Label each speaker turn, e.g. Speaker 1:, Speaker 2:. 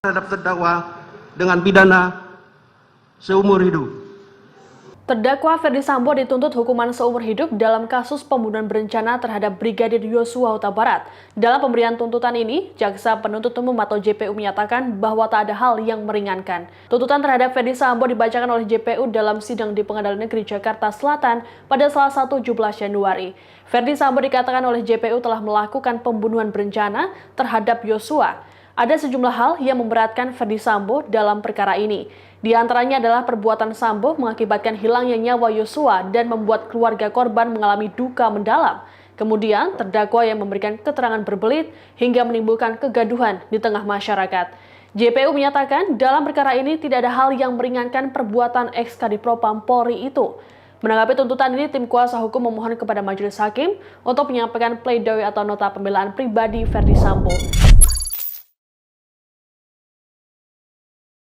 Speaker 1: terhadap terdakwa dengan pidana seumur hidup.
Speaker 2: Terdakwa Ferdy Sambo dituntut hukuman seumur hidup dalam kasus pembunuhan berencana terhadap Brigadir Yosua Huta Barat. Dalam pemberian tuntutan ini, Jaksa Penuntut Umum atau JPU menyatakan bahwa tak ada hal yang meringankan. Tuntutan terhadap Ferdy Sambo dibacakan oleh JPU dalam sidang di Pengadilan Negeri Jakarta Selatan pada Selasa 17 Januari. Ferdy Sambo dikatakan oleh JPU telah melakukan pembunuhan berencana terhadap Yosua. Ada sejumlah hal yang memberatkan Ferdy Sambo dalam perkara ini. Di antaranya adalah perbuatan Sambo mengakibatkan hilangnya nyawa Yosua dan membuat keluarga korban mengalami duka mendalam. Kemudian, terdakwa yang memberikan keterangan berbelit hingga menimbulkan kegaduhan di tengah masyarakat. JPU menyatakan dalam perkara ini tidak ada hal yang meringankan perbuatan ex-Kadipropam Polri itu. Menanggapi tuntutan ini, tim kuasa hukum memohon kepada majelis hakim untuk menyampaikan pledoi atau nota pembelaan pribadi Ferdy Sambo.